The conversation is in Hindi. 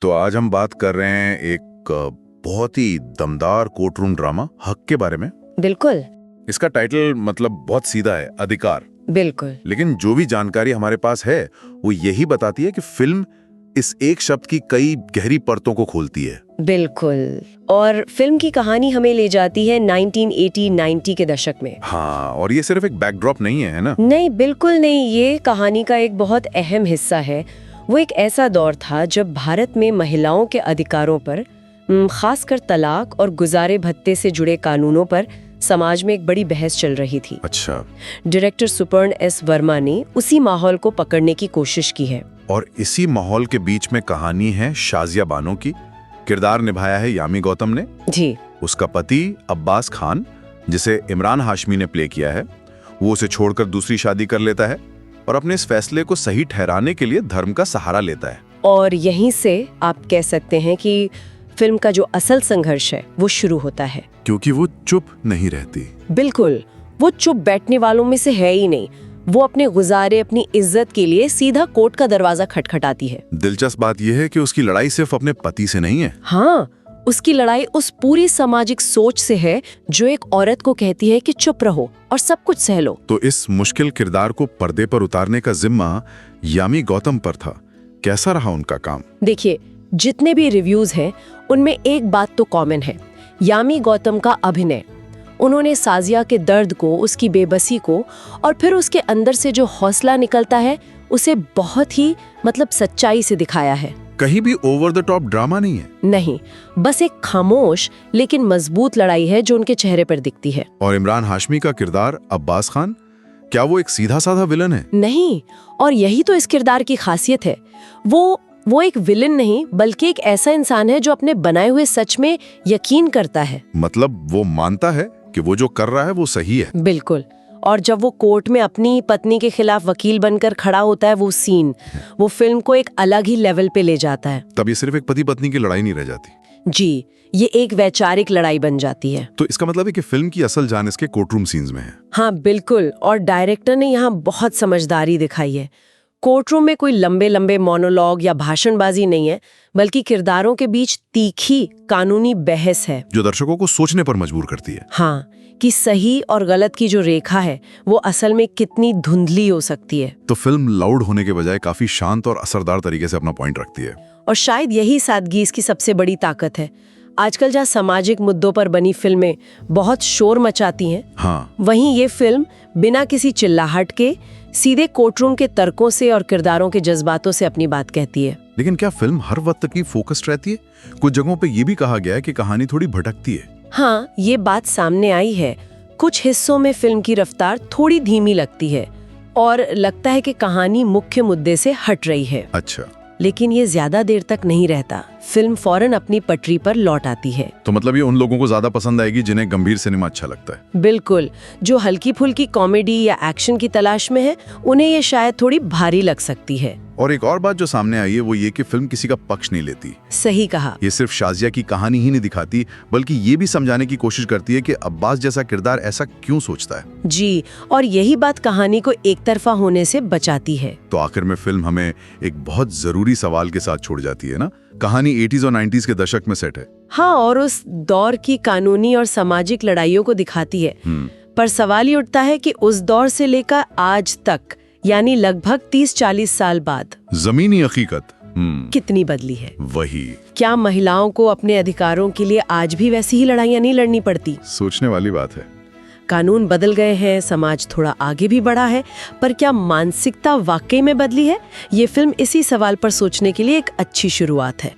तो आज हम बात कर रहे हैं एक बहुत ही दमदार कोर्टरूम ड्रामा हक के बारे में। बिल्कुल। इसका टाइटल मतलब बहुत सीधा है, अधिकार। बिल्कुल। लेकिन जो भी जानकारी हमारे पास है वो यही बताती है कि फिल्म इस एक शब्द की कई गहरी परतों को खोलती है। बिल्कुल। और फिल्म की कहानी हमें ले जाती है 1980-90 के दशक में। हाँ, और ये सिर्फ एक बैकड्रॉप नहीं है ना? नहीं, बिल्कुल नहीं। ये कहानी का एक बहुत अहम हिस्सा है। वो एक ऐसा दौर था जब भारत में महिलाओं के अधिकारों पर, खासकर तलाक और गुजारे भत्ते से जुड़े कानूनों पर समाज में एक बड़ी बहस चल रही थी। अच्छा। डायरेक्टर सुपर्ण एस वर्मा ने उसी माहौल को पकड़ने की कोशिश की है। और इसी माहौल के बीच में कहानी है शाजिया बानो की। किरदार निभाया है यामी गौतम ने। जी। उसका पति अब्बास खान, जिसे इमरान हाशमी ने प्ले किया है, वो उसे छोड़कर दूसरी शादी कर लेता है और अपने इस फैसले को सही ठहराने के लिए धर्म का सहारा लेता है। और यहीं से आप कह सकते हैं कि फिल्म का जो असल संघर्ष है वो शुरू होता है। क्योंकि वो चुप नहीं रहती। बिल्कुल, वो चुप बैठने वालों में से है ही नहीं। वो अपने गुजारे, अपनी इज्जत के लिए सीधा कोर्ट का दरवाजा खटखटाती है। दिलचस्प बात यह है कि उसकी लड़ाई सिर्फ अपने पति से नहीं है। हाँ, उसकी लड़ाई उस पूरी सामाजिक सोच से है जो एक औरत को कहती है कि चुप रहो और सब कुछ सह लो। तो इस मुश्किल किरदार को पर्दे पर उतारने का जिम्मा यामी गौतम पर था। कैसा रहा उनका काम? देखिए, जितने भी रिव्यूज हैं उनमें एक बात तो कॉमन है, यामी गौतम का अभिनय। उन्होंने साजिया के दर्द को, उसकी बेबसी को और फिर उसके अंदर से जो हौसला निकलता है उसे बहुत ही सच्चाई से दिखाया है। कहीं भी ओवर द टॉप ड्रामा नहीं है। नहीं, बस एक खामोश लेकिन मजबूत लड़ाई है जो उनके चेहरे पर दिखती है। और इमरान हाशमी का किरदार अब्बास खान, क्या वो एक सीधा साधा विलन है? नहीं, और यही तो इस किरदार की खासियत है। वो एक विलन नहीं, बल्कि एक ऐसा इंसान है जो अपने बनाए हुए सच में यकीन करता है। मतलब वो मानता है कि वो जो कर रहा है वो सही है। बिल्कुल। और जब वो कोर्ट में अपनी पत्नी के खिलाफ वकील बनकर खड़ा होता है, वो सीन वो फिल्म को एक अलग ही लेवल पे ले जाता है। तब ये सिर्फ एक पति पत्नी की लड़ाई नहीं रह जाती। जी, ये एक वैचारिक लड़ाई बन जाती है। तो इसका मतलब है कि फिल्म की असल जान इसके कोर्टरूम सीन्स में है। हाँ, बिल्कुल। और डायरेक्टर ने यहाँ बहुत समझदारी दिखाई है। कोर्टरूम में कोई लंबे लंबे मोनोलॉग या भाषणबाजी नहीं है, बल्कि किरदारों के बीच तीखी कानूनी बहस है जो दर्शकों को सोचने पर मजबूर करती है। हाँ, कि सही और गलत की जो रेखा है वो असल में कितनी धुंधली हो सकती है। तो फिल्म लाउड होने के बजाय काफी शांत और असरदार तरीके से अपना पॉइंट रखती है। और शायद यही सादगी इसकी सबसे बड़ी ताकत है। आजकल जहाँ सामाजिक मुद्दों पर बनी फिल्में बहुत शोर मचाती हैं, हाँ, वहीं ये फिल्म बिना किसी चिल्लाहट के सीधे कोर्टरूम के तर्कों से और किरदारों के जज्बातों से अपनी बात कहती है। लेकिन क्या फिल्म हर वक्त की फोकस्ड रहती है? कुछ जगहों पे ये भी कहा गया है कि कहानी थोड़ी भटकती है। हाँ, ये बात सामने आई है। कुछ हिस्सों में फिल्म की रफ्तार थोड़ी धीमी लगती है और लगता है कि कहानी मुख्य मुद्दे से हट रही है। अच्छा। लेकिन ये ज्यादा देर तक नहीं रहता। फिल्म फौरन अपनी पटरी पर लौट आती है। तो मतलब ये उन लोगों को ज्यादा पसंद आएगी जिन्हें गंभीर सिनेमा अच्छा लगता है। बिल्कुल। जो हल्की फुल्की कॉमेडी या एक्शन की तलाश में है, उन्हें ये शायद थोड़ी भारी लग सकती है। और एक और बात जो सामने आई है वो ये कि फिल्म किसी का पक्ष नहीं लेती। सही कहा। ये सिर्फ शाजिया की कहानी ही नहीं दिखाती, बल्कि ये भी समझाने की कोशिश करती है कि अब्बास जैसा किरदार ऐसा क्यों सोचता है। जी, और यही बात कहानी को एक तरफा होने से बचाती है। तो आखिर में फिल्म हमें एक बहुत जरूरी सवाल के साथ छोड़ जाती है ना। कहानी 80s और 90s के दशक में सेट है। हाँ, और उस दौर की कानूनी और सामाजिक लड़ाइयों को दिखाती है। पर सवाल ये उठता है कि उस दौर से लेकर आज तक, यानी लगभग 30-40 साल बाद, जमीनी हकीकत कितनी बदली है। वही। क्या महिलाओं को अपने अधिकारों के लिए आज भी वैसी ही लड़ाइयाँ नहीं लड़नी पड़ती? सोचने वाली बात है। कानून बदल गए हैं, समाज थोड़ा आगे भी बढ़ा है, पर क्या मानसिकता वाकई में बदली है? ये फिल्म इसी सवाल पर सोचने के लिए एक अच्छी शुरुआत है।